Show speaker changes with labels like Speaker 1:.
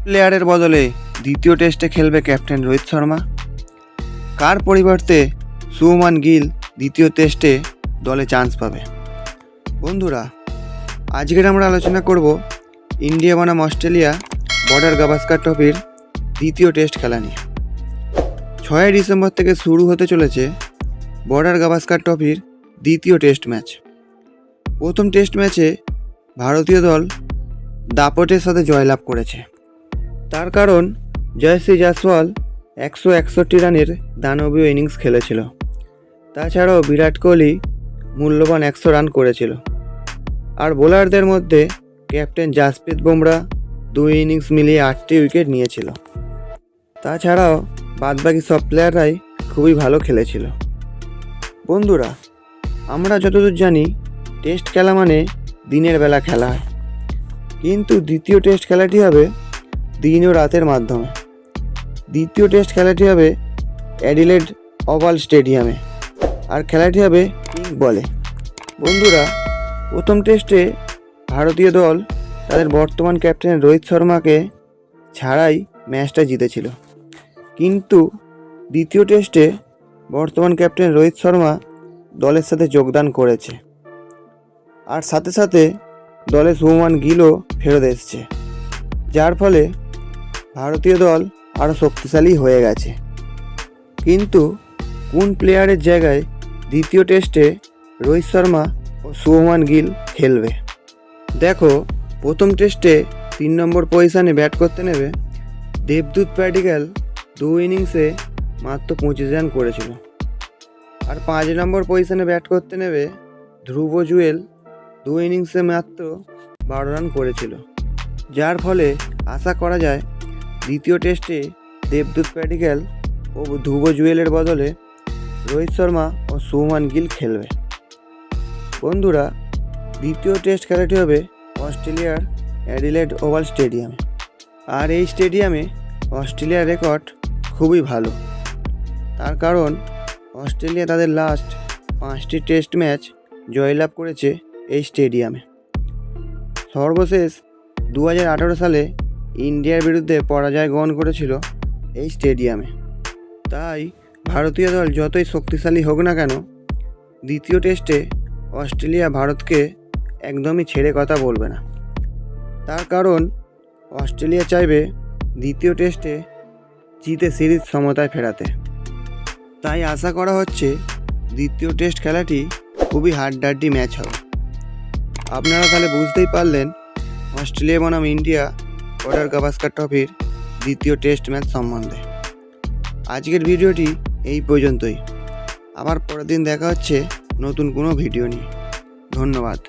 Speaker 1: প্লেয়ারের বদলে দ্বিতীয় টেস্টে খেলবে ক্যাপ্টেন রোহিত শর্মা? কার পরিবর্তে শুভমান গিল দ্বিতীয় টেস্টে দলে চান্স পাবে? বন্ধুরা, আজকের আমরা আলোচনা করব ইন্ডিয়া বনাম অস্ট্রেলিয়া বর্ডার গাভাস্কার ট্রফির দ্বিতীয় টেস্ট খেলা নিয়ে। 6 ডিসেম্বর থেকে শুরু হতে চলেছে বর্ডার গাভাস্কার ট্রফির দ্বিতীয় টেস্ট ম্যাচ। প্রথম টেস্ট ম্যাচে ভারতীয় দল দাপটের সাথে জয়লাভ করেছে। তার কারণ জয়শ্রী জয়সওয়াল 161 রানের দানবীয় ইনিংস খেলেছিল। তাছাড়াও বিরাট কোহলি মূল্যবান 100 রান করেছিল। আর বোলারদের মধ্যে ক্যাপ্টেন জাসপ্রীত বুমরা 2 ইনিংস মিলিয়ে 8টি উইকেট নিয়েছিল। তাছাড়াও বাদবাকি সব প্লেয়াররাই খুবই ভালো খেলেছিল। বন্ধুরা, আমরা যতদূর জানি টেস্ট খেলা মানে দিনের বেলা খেলা হয়, কিন্তু দ্বিতীয় টেস্ট খেলাটি হবে দিন ও রাতের মাধ্যমে। দ্বিতীয় টেস্ট খেলাটি হবে অ্যাডিলেড ওভাল স্টেডিয়ামে, আর খেলাটি হবে পিঙ্ক বলে। বন্ধুরা, প্রথম টেস্টে ভারতীয় দল তাদের বর্তমান ক্যাপ্টেন রোহিত শর্মাকে ছাড়াই ম্যাচটা জিতেছিল, কিন্তু দ্বিতীয় টেস্টে বর্তমান ক্যাপ্টেন রোহিত শর্মা দলের সাথে যোগদান করেছে, আর সাথে সাথে দলে শুভমান গিলও ফেরত এসছে, যার ফলে ভারতীয় দল আরও শক্তিশালী হয়ে গেছে। কিন্তু কোন প্লেয়ারের জায়গায় দ্বিতীয় টেস্টে রোহিত শর্মা ও শুভমান গিল খেলবে? দেখো, প্রথম টেস্টে 3 নম্বর পজিশনে ব্যাট করতে নেবে দেবদূত প্যাডিক্যাল। 2 ইনিংসে মাত্র 25 রান করেছিল। আর 5 নম্বর পজিশনে ব্যাট করতে নেবে ধ্রুব জুয়েল। 2 ইনিংসে মাত্র 12 রান করেছিল, যার ফলে আশা করা যায় দ্বিতীয় টেস্টে দেবদূত প্যাডিক্যাল ও ধ্রুব জুয়েলের বদলে রোহিত শর্মা ও শুভমান গিল খেলবে। বন্ধুরা, দ্বিতীয় টেস্ট খেলাটি হবে অস্ট্রেলিয়ার অ্যাডিলেড ওভাল স্টেডিয়ামে, আর এই স্টেডিয়ামে অস্ট্রেলিয়ার রেকর্ড খুবই ভালো। তার কারণ অস্ট্রেলিয়া তাদের লাস্ট 5টি টেস্ট ম্যাচ জয়লাভ করেছে এই স্টেডিয়ামে। সর্বশেষ 2018 সালে ইন্ডিয়ার বিরুদ্ধে পরাজয় গ্রহণ করেছিল এই স্টেডিয়ামে। তাই ভারতীয় দল যতই শক্তিশালী হোক না কেন, দ্বিতীয় টেস্টে অস্ট্রেলিয়া ভারতকে একদমই ছেড়ে কথা বলবে না। তার কারণ অস্ট্রেলিয়া চাইবে দ্বিতীয় টেস্টে জিতে সিরিজ সমতায় ফেরাতে। তাই আশা করা হচ্ছে দ্বিতীয় টেস্ট খেলাটি খুবই হাড্ডাহাড্ডি ম্যাচ হবে। আপনারা তাহলে বুঝতেই পারলেন অস্ট্রেলিয়া বনাম ইন্ডিয়া বর্ডার গাভাস্কার ট্রফির দ্বিতীয় টেস্ট ম্যাচ সম্বন্ধে। আজকের ভিডিওটি এই পর্যন্তই। আবার পরের দিন দেখা হচ্ছে নতুন কোনো ভিডিও নিয়ে। ধন্যবাদ।